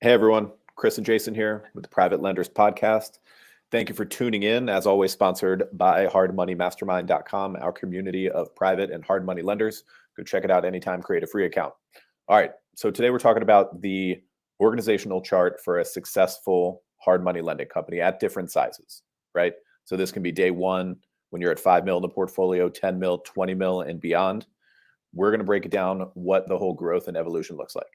Hey everyone, Chris and Jason here with the Private Lenders Podcast. Thank you for tuning in. As always, sponsored by hardmoneymastermind.com, our community of private and hard money lenders. Go check it out anytime, create a free account. All right, so today we're talking about the organizational chart for a successful hard money lending company at different sizes, right? So this can be day one when you're at 5 mil in the portfolio, 10 mil, 20 mil and beyond. We're going to break it down what the whole growth and evolution looks like.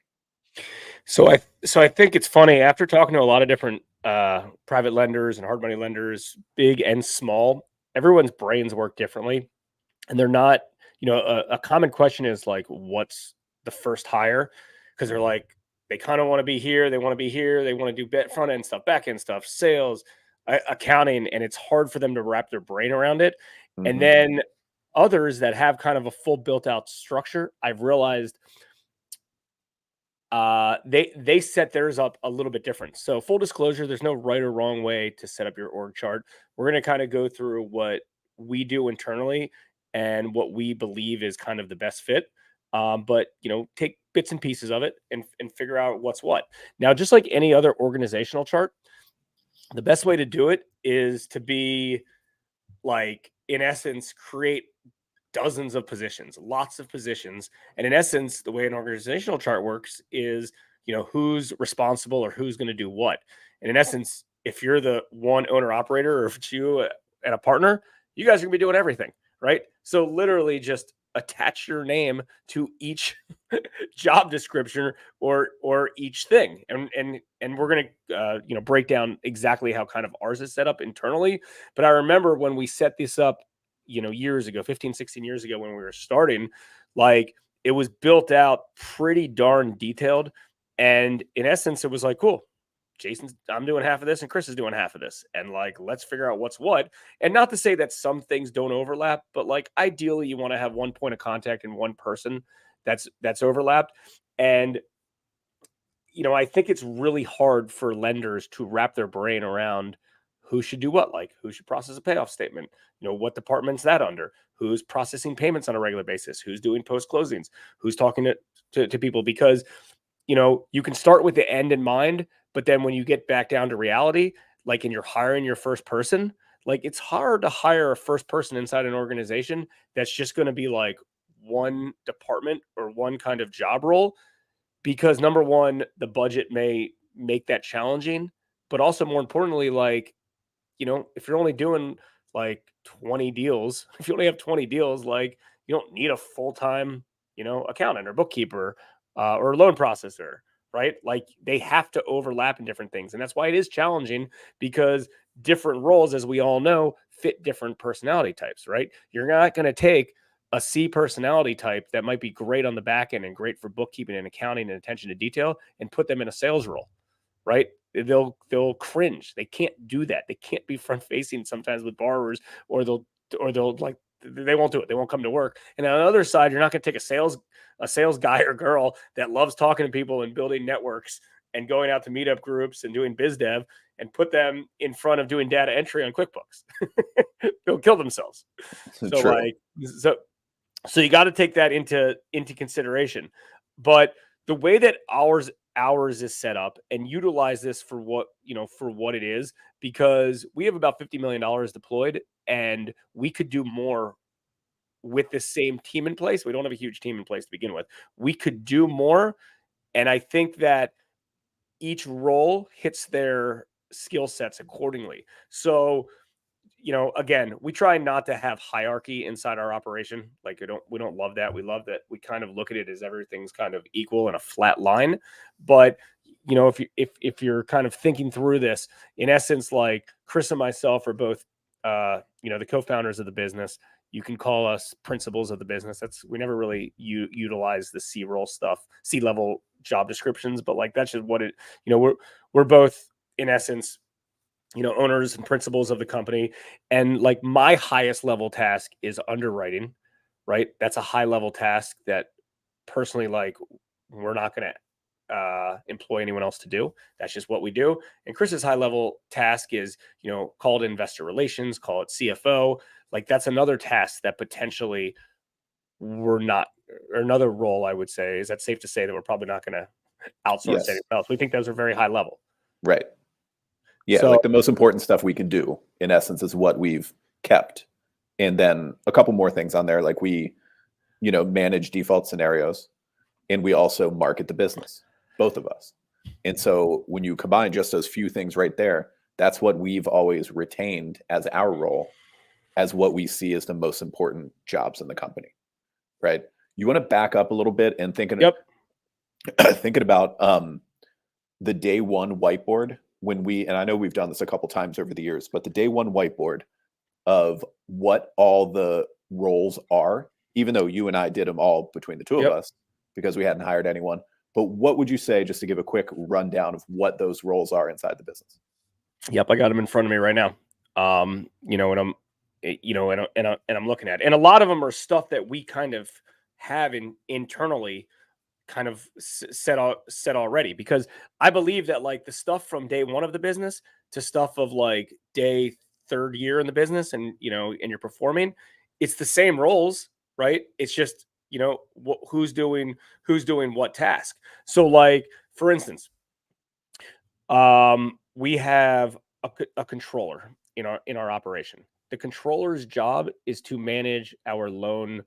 So I think it's funny, after talking to a lot of different private lenders and hard money lenders, big and small, everyone's brains work differently, and they're not, a common question is like, what's the first hire? Because they're like, they kind of want to be here, they want to be here, they want to do front end stuff, back end stuff, sales, accounting, and it's hard for them to wrap their brain around it. And then others that have kind of a full built out structure, I've realized they set theirs up a little bit different. So full disclosure, there's no right or wrong way to set up your org chart. We're going to kind of go through what we do internally and what we believe is kind of the best fit. But take bits and pieces of it and figure out what's what. Now, just like any other organizational chart, the best way to do it is to be like, in essence, create dozens of positions, lots of positions. And in essence, the way an organizational chart works is, who's responsible or who's going to do what. And in essence, if you're the one owner operator, or if it's you and a partner, you guys are going to be doing everything, right? So literally just attach your name to each job description or each thing. And we're going to, break down exactly how kind of ours is set up internally. But I remember when we set this up, years ago, 15, 16 years ago, when we were starting, like, it was built out pretty darn detailed. And in essence, it was like, cool, I'm doing half of this and Chris is doing half of this. And like, let's figure out what's what. And not to say that some things don't overlap, but like, ideally you want to have one point of contact and one person that's overlapped. And, I think it's really hard for lenders to wrap their brain around who should do what, like who should process a payoff statement, what department's that under, who's processing payments on a regular basis, who's doing post closings, who's talking to people, because, you can start with the end in mind, but then when you get back down to reality, like, and you're hiring your first person, like, it's hard to hire a first person inside an organization that's just going to be like one department or one kind of job role, because number one, the budget may make that challenging, but also more importantly, like, if you're only doing like 20 deals, if you only have 20 deals, like, you don't need a full-time, accountant or bookkeeper or loan processor, right? Like, they have to overlap in different things. And that's why it is challenging, because different roles, as we all know, fit different personality types, right? You're not going to take a C personality type that might be great on the back end and great for bookkeeping and accounting and attention to detail and put them in a sales role, right? They'll cringe. They can't do that. They can't be front facing sometimes with borrowers, or they'll like, they won't do it. They won't come to work. And on the other side, you're not going to take a sales guy or girl that loves talking to people and building networks and going out to meetup groups and doing biz dev and put them in front of doing data entry on QuickBooks. They'll kill themselves. So you got to take that into consideration. But the way that ours is set up, and utilize this for what it is, because we have about $50 million deployed, and we could do more with the same team in place. We don't have a huge team in place to begin with. We could do more. And I think that each role hits their skill sets accordingly. So, again, we try not to have hierarchy inside our operation. Like, we don't love that. We love that we kind of look at it as everything's kind of equal in a flat line. But, if you're kind of thinking through this, in essence, like, Chris and myself are both, the co-founders of the business. You can call us principals of the business. We never really utilize the C-level job descriptions, but like, that's just what it, we're both, in essence, owners and principals of the company. And like, my highest level task is underwriting, right? That's a high level task that personally, like, we're not going to employ anyone else to do. That's just what we do. And Chris's high level task is, call it investor relations, call it CFO. Like, that's another task that potentially we're not, or another role, I would say, is that safe to say that we're probably not going to outsource Yes. anything else. We think those are very high level. Right. Yeah, So like the most important stuff we can do, in essence, is what we've kept. And then a couple more things on there, like we, manage default scenarios, and we also market the business, both of us. And so when you combine just those few things right there, that's what we've always retained as our role, as what we see as the most important jobs in the company, right? You want to back up a little bit and yep. thinking about the day one whiteboard and I know we've done this a couple times over the years, but the day one whiteboard of what all the roles are, even though you and I did them all between the two of Yep. us because we hadn't hired anyone. But what would you say, just to give a quick rundown of what those roles are inside the business? Yep, I got them in front of me right now. And I'm, and I'm looking at it. And a lot of them are stuff that we kind of have internally kind of set already, because I believe that like the stuff from day one of the business to stuff of like day third year in the business, and and you're performing, it's the same roles, right? It's just who's doing what task. So like for instance, we have a controller in our operation. The controller's job is to manage our loan,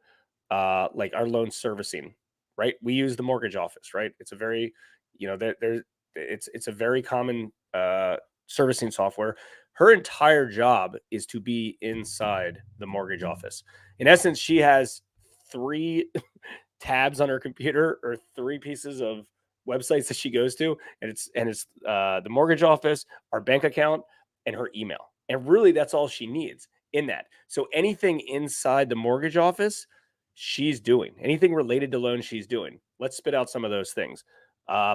like our loan servicing, right? We use the mortgage office, right? It's a very, it's a very common servicing software. Her entire job is to be inside the mortgage office. In essence, she has 3 tabs on her computer, or 3 pieces of websites that she goes to, and it's the mortgage office, our bank account, and her email. And really, that's all she needs in that. So anything inside the mortgage office, she's doing. Anything related to loans, she's doing. Let's spit out some of those things.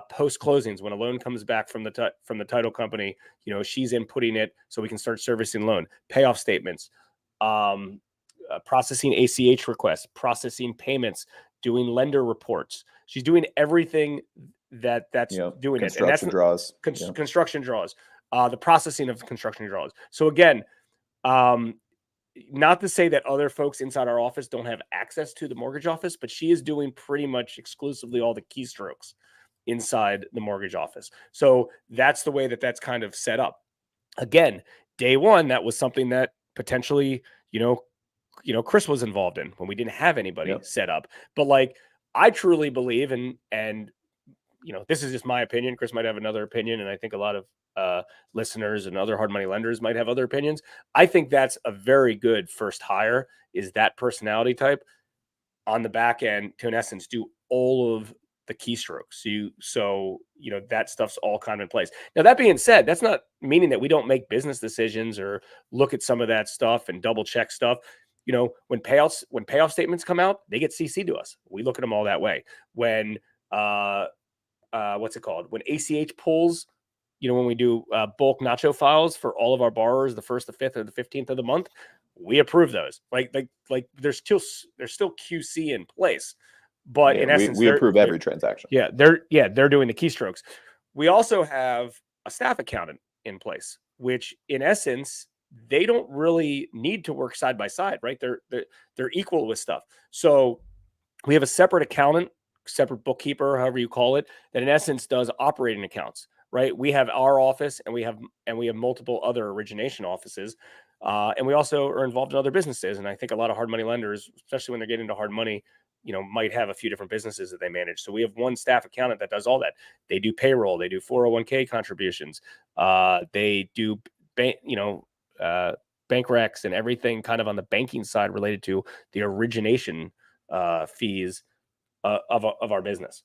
Post closings, when a loan comes back from the title company, she's inputting it so we can start servicing loan. Payoff statements, processing ACH requests, processing payments, doing lender reports. She's doing everything that's doing it. And that's draws. Construction draws, the processing of construction draws. So again, not to say that other folks inside our office don't have access to the mortgage office, but she is doing pretty much exclusively all the keystrokes inside the mortgage office. So that's the way that's kind of set up. Again, day one, that was something that potentially, Chris was involved in when we didn't have anybody set up. But like, I truly believe, and this is just my opinion. Chris might have another opinion, and I think a lot of listeners and other hard money lenders might have other opinions. I think that's a very good first hire, is that personality type on the back end to, in essence, do all of the keystrokes. So that stuff's all kind of in place. Now, that being said, that's not meaning that we don't make business decisions or look at some of that stuff and double check stuff. When payoff statements come out, they get CC'd to us. We look at them all that way. When what's it called? When ACH pulls, when we do bulk nacho files for all of our borrowers, the 1st, the 5th, or the 15th of the month, we approve those. Like there's still QC in place, but in essence, we approve every transaction. Yeah, they're doing the keystrokes. We also have a staff accountant in place, which in essence, they don't really need to work side by side, right? They're equal with stuff. So we have a separate accountant, separate bookkeeper, however you call it, that in essence does operating accounts, right? We have our office, and we have multiple other origination offices. And we also are involved in other businesses. And I think a lot of hard money lenders, especially when they're getting into hard money, might have a few different businesses that they manage. So we have one staff accountant that does all that. They do payroll, they do 401k contributions, they do bank recs and everything kind of on the banking side related to the origination fees of our business.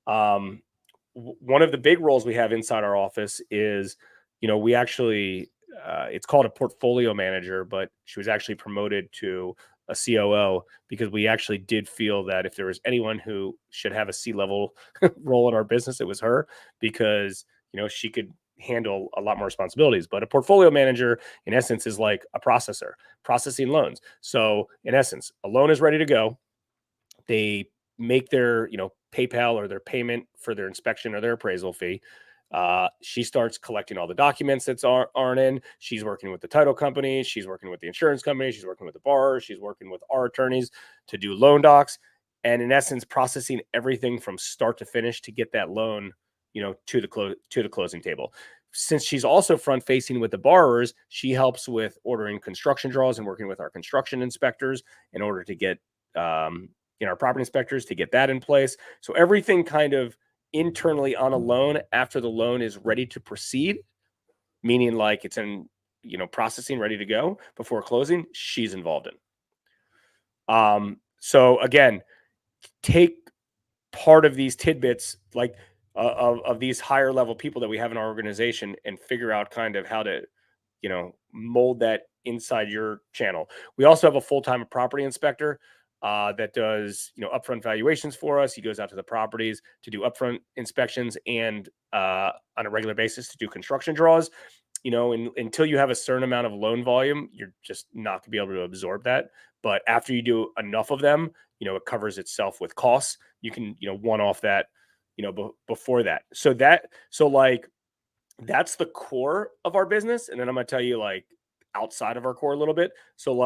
One of the big roles we have inside our office is, we actually, it's called a portfolio manager, but she was actually promoted to a COO because we actually did feel that if there was anyone who should have a C-level role in our business, it was her, because, she could handle a lot more responsibilities. But a portfolio manager, in essence, is like a processor processing loans. So in essence, a loan is ready to go. They make their, PayPal or their payment for their inspection or their appraisal fee. She starts collecting all the documents that aren't in. She's working with the title company. She's working with the insurance company. She's working with the borrower. She's working with our attorneys to do loan docs. And in essence, processing everything from start to finish to get that loan to the closing table. Since she's also front facing with the borrowers, she helps with ordering construction draws and working with our construction inspectors in order to get our property inspectors to get that in place. So everything kind of internally on a loan after the loan is ready to proceed, meaning like it's in processing, ready to go before closing, she's involved in. So again, take part of these tidbits like of these higher level people that we have in our organization and figure out kind of how to mold that inside your channel. We also have a full-time property inspector that does upfront valuations for us. He goes out to the properties to do upfront inspections and on a regular basis to do construction draws. Until you have a certain amount of loan volume, you're just not going to be able to absorb that. But after you do enough of them, it covers itself with costs. You can, one off that, before that. So that's the core of our business. And then I'm going to tell you like outside of our core a little bit. So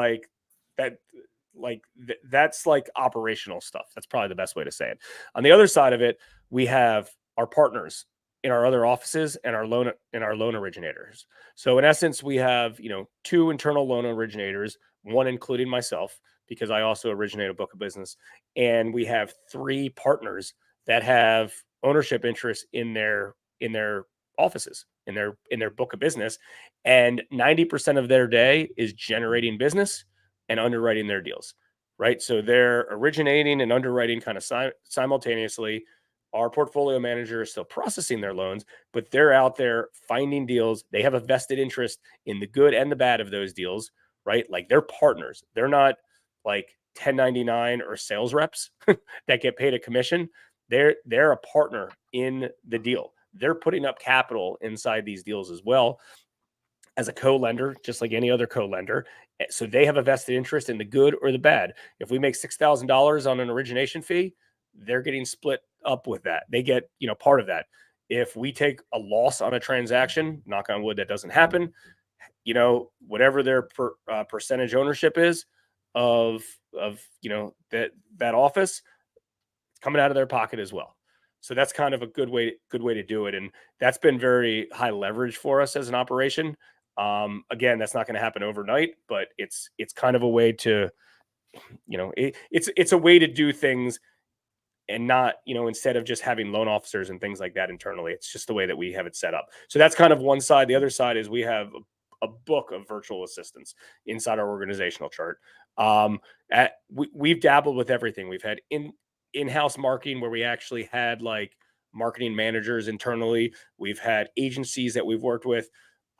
that's like operational stuff. That's probably the best way to say it. On the other side of it, we have our partners in our other offices and our loan originators. So in essence, we have, 2 internal loan originators, one including myself, because I also originate a book of business. And we have 3 partners that have ownership interest in their offices, in their book of business. And 90% of their day is generating business and underwriting their deals, right? So they're originating and underwriting kind of simultaneously. Our portfolio manager is still processing their loans, but they're out there finding deals. They have a vested interest in the good and the bad of those deals, right? Like they're partners. They're not like 1099 or sales reps that get paid a commission. They're a partner in the deal. They're putting up capital inside these deals as well as a co-lender, just like any other co-lender. So they have a vested interest in the good or the bad. If we make $6,000 on an origination fee, they're getting split up with that. They get, part of that. If we take a loss on a transaction, knock on wood, that doesn't happen, whatever their percentage ownership is of that office, it's coming out of their pocket as well. So that's kind of a good way to do it. And that's been very high leverage for us as an operation. Again, that's not going to happen overnight, but it's kind of a way to, it's a way to do things and not, instead of just having loan officers and things like that internally, it's just the way that we have it set up. So that's kind of one side. The other side is we have a book of virtual assistants inside our organizational chart. We've dabbled with everything. We've had in-house marketing where we actually had like marketing managers internally. We've had agencies that we've worked with.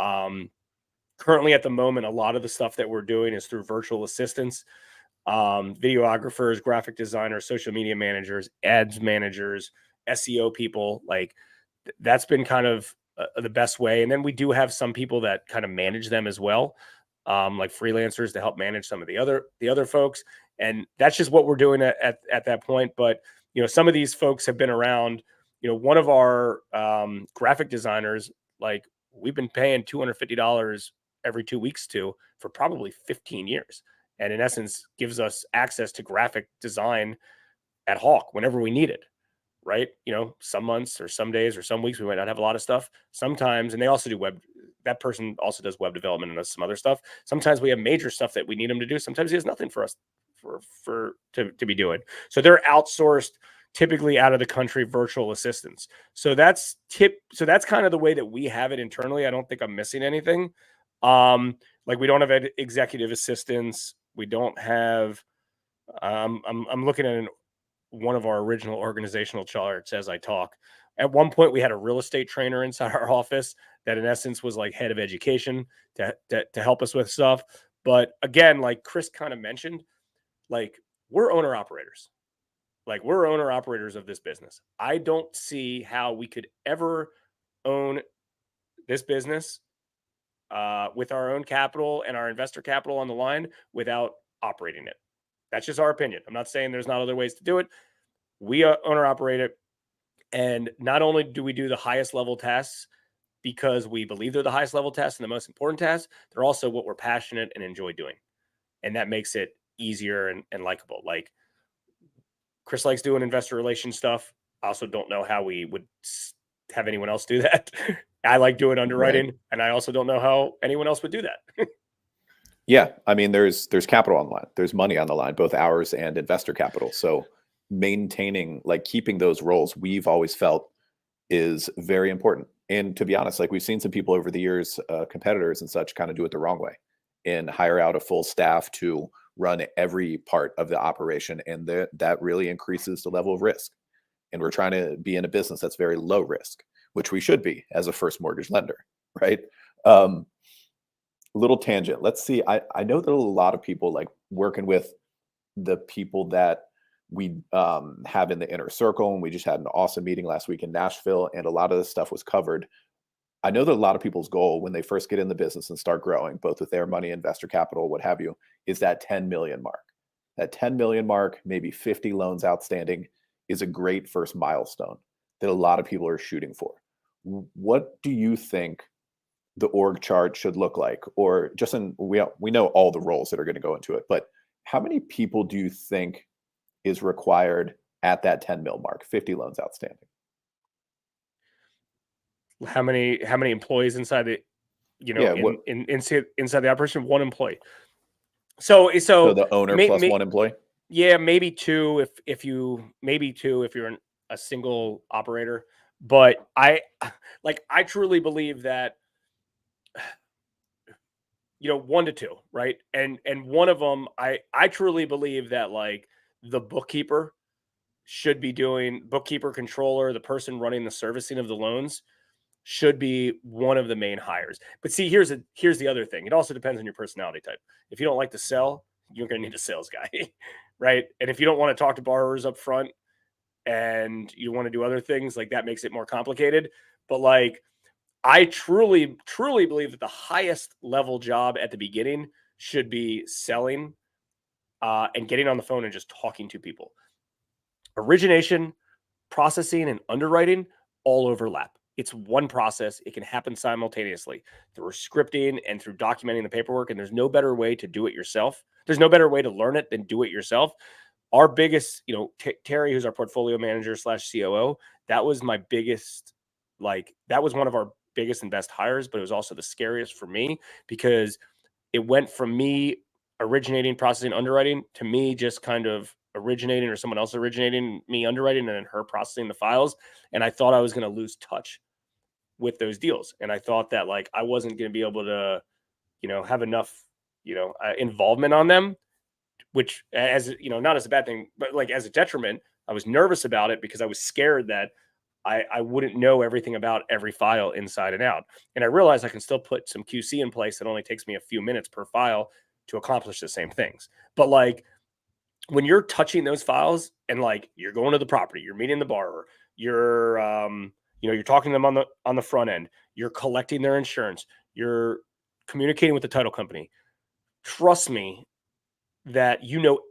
Currently at the moment, a lot of the stuff that we're doing is through virtual assistants, videographers, graphic designers, social media managers, ads managers, SEO people. Like that's been kind of the best way. And then we do have some people that kind of manage them as well, like freelancers to help manage some of the other folks. And that's just what we're doing at that point. But, some of these folks have been around. One of our graphic designers, like we've been paying $250 every 2 weeks for probably 15 years. And in essence, gives us access to graphic design at Hawk whenever we need it, right? Some months or some days or some weeks, we might not have a lot of stuff. Sometimes, and they also do that person also does web development and does some other stuff. Sometimes we have major stuff that we need him to do. Sometimes he has nothing for us to be doing. So they're outsourced, typically out of the country virtual assistants. So that's kind of the way that we have it internally. I don't think I'm missing anything. Like we don't have executive assistants. We don't have, I'm looking at one of our original organizational charts as I talk. At one point we had a real estate trainer inside our office that in essence was like head of education to help us with stuff. But again, like Chris kind of mentioned, like we're owner operators. Like we're owner operators of this business. I don't see how we could ever own this business with our own capital and our investor capital on the line without operating it. That's just our opinion. I'm not saying there's not other ways to do it. We owner operate it. And not only do we do the highest level tasks because we believe they're the highest level tasks and the most important tasks, they're also what we're passionate and enjoy doing. And that makes it easier and likable. Like Chris likes doing investor relations stuff. I also don't know how we would have anyone else do that. I like doing underwriting, and I also don't know how anyone else would do that. Yeah, I mean, there's capital on the line. There's money on the line, both ours and investor capital. So maintaining, like keeping those roles, we've always felt is very important. And to be honest, like we've seen some people over the years, competitors and such, kind of do it the wrong way and hire out a full staff to run every part of the operation, and that really increases the level of risk. And we're trying to be in a business that's very low risk, which we should be as a first mortgage lender, right? Little tangent. Let's see. I know that a lot of people like working with the people that we have in the inner circle, and we just had an awesome meeting last week in Nashville, and a lot of this stuff was covered. I know that a lot of people's goal when they first get in the business and start growing, both with their money, investor capital, what have you, is that 10 million mark. That 10 million mark, maybe 50 loans outstanding, is a great first milestone that a lot of people are shooting for. What do you think the org chart should look like? Or just we know all the roles that are going to go into it, but how many people do you think is required at that 10 mil mark, 50 loans outstanding? How many employees inside the, inside the operation? One employee. So the owner plus one employee? Yeah, maybe two if you're a single operator. But I truly believe that 1 to 2, right? And one of them, I truly believe that like the bookkeeper should be doing controller, the person running the servicing of the loans should be one of the main hires. But see, here's the other thing. It also depends on your personality type. If you don't like to sell, you're going to need a sales guy, right? And if you don't want to talk to borrowers up front and you want to do other things, like that makes it more complicated. But like, I truly believe that the highest level job at the beginning should be selling and getting on the phone and just talking to people. Origination, processing, and underwriting all overlap. It's one process. It can happen simultaneously through scripting and through documenting the paperwork. And there's no better way to do it yourself. There's no better way to learn it than do it yourself. Our biggest, Terry, who's our portfolio manager / COO, that was my biggest, that was one of our biggest and best hires, but it was also the scariest for me because it went from me originating, processing, underwriting to me just kind of originating or someone else originating, me underwriting, and then her processing the files. And I thought I was going to lose touch with those deals. And I thought that like I wasn't going to be able to, have enough, involvement on them, which as, not as a bad thing, but like as a detriment. I was nervous about it because I was scared that I wouldn't know everything about every file inside and out. And I realized I can still put some QC in place that only takes me a few minutes per file to accomplish the same things. But like when you're touching those files and like you're going to the property, you're meeting the borrower, you're you're talking to them on the front end, you're collecting their insurance, you're communicating with the title company. Trust me that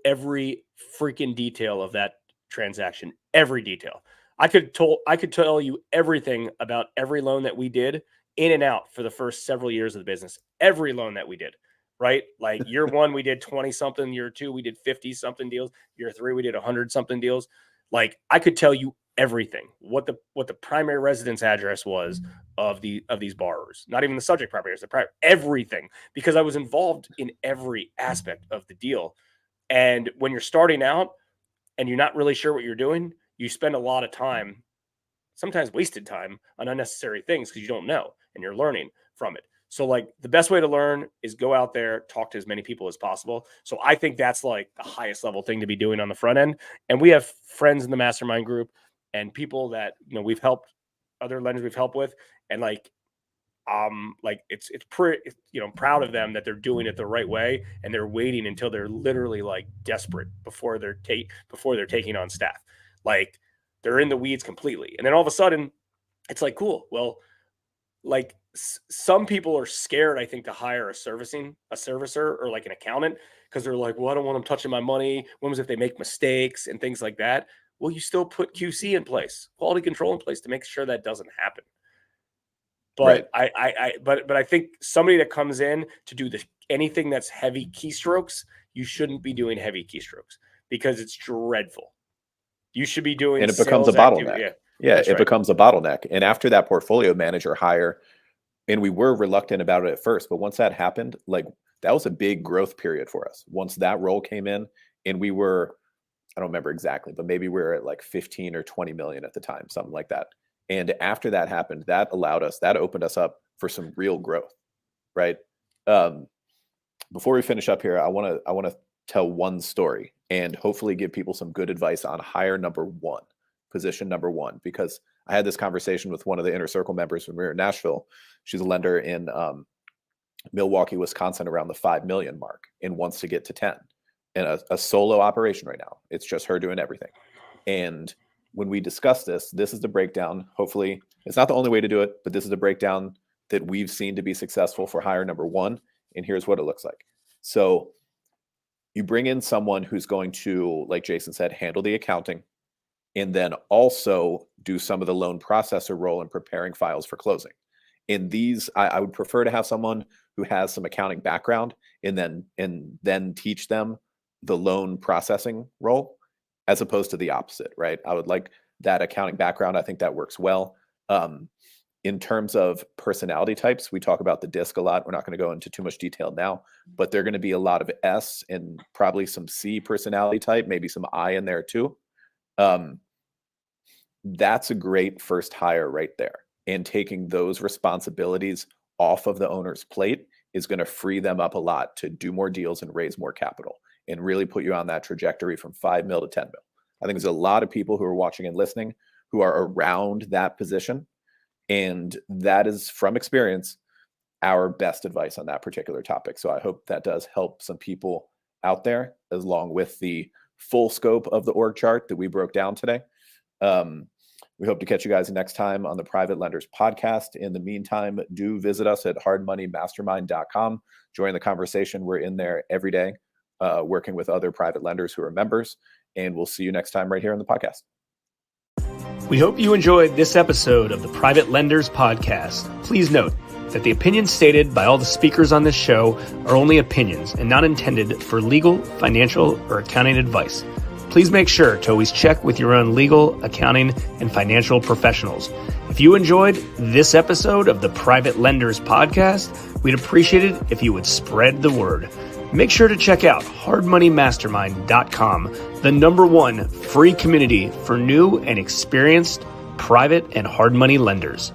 every freaking detail of that transaction, every detail. I could tell you everything about every loan that we did in and out for the first several years of the business. Every loan that we did, right? Like year 1, we did 20 something. Year 2, we did 50 something deals. Year 3, we did 100 something deals. Like I could tell you everything, what the primary residence address was of these borrowers, not even the subject property, everything, because I was involved in every aspect of the deal. And when you're starting out and you're not really sure what you're doing, you spend a lot of time, sometimes wasted time, on unnecessary things because you don't know and you're learning from it. So like the best way to learn is go out there, talk to as many people as possible. So I think that's like the highest level thing to be doing on the front end. And we have friends in the mastermind group and people that, we've helped, other lenders we've helped with. And it's pretty, proud of them that they're doing it the right way. And they're waiting until they're literally like desperate before they're taking on staff. Like they're in the weeds completely. And then all of a sudden it's like, cool. Well, like some people are scared, I think, to hire a servicer or like an accountant because they're like, well, I don't want them touching my money. What was if they make mistakes and things like that? Well, you still put QC in place, quality control in place to make sure that doesn't happen. But right. I think somebody that comes in to do anything that's heavy keystrokes, you shouldn't be doing heavy keystrokes because it's dreadful. You should be doing, and it becomes a bottleneck. Yeah, That's it right. becomes a bottleneck. And after that portfolio manager hire, and we were reluctant about it at first, but once that happened, like that was a big growth period for us. Once that role came in, and we were, I don't remember exactly, but maybe we were at like 15 or 20 million at the time, something like that. And after that happened, that opened us up for some real growth, right? Um, Before we finish up here, I want to tell one story and hopefully give people some good advice on hire number one, position number one, because I had this conversation with one of the inner circle members when we were in Nashville. She's a lender in Milwaukee, Wisconsin, around the 5 million mark, and wants to get to 10, and a solo operation right now. It's just her doing everything. And when we discuss this is the breakdown. Hopefully it's not the only way to do it, but this is the breakdown that we've seen to be successful for hire number one. And here's what it looks like. So you bring in someone who's going to, like Jason said, handle the accounting, and then also do some of the loan processor role in preparing files for closing. In these, I would prefer to have someone who has some accounting background and then teach them the loan processing role, as opposed to the opposite, right? I would like that accounting background. I think that works well. In terms of personality types, we talk about the DISC a lot. We're not going to go into too much detail now, but they're going to be a lot of S and probably some C personality type, maybe some I in there too. That's a great first hire right there. And taking those responsibilities off of the owner's plate is going to free them up a lot to do more deals and raise more capital and really put you on that trajectory from 5 mil to 10 mil. I think there's a lot of people who are watching and listening who are around that position. And that is, from experience, our best advice on that particular topic. So I hope that does help some people out there, along with the full scope of the org chart that we broke down today. We hope to catch you guys next time on the Private Lenders Podcast. In the meantime, do visit us at hardmoneymastermind.com. Join the conversation. We're in there every day, working with other private lenders who are members. And we'll see you next time right here on the podcast. We hope you enjoyed this episode of the Private Lenders Podcast. Please note that the opinions stated by all the speakers on this show are only opinions and not intended for legal, financial, or accounting advice. Please make sure to always check with your own legal, accounting, and financial professionals. If you enjoyed this episode of the Private Lenders Podcast, we'd appreciate it if you would spread the word. Make sure to check out hardmoneymastermind.com, the #1 free community for new and experienced private and hard money lenders.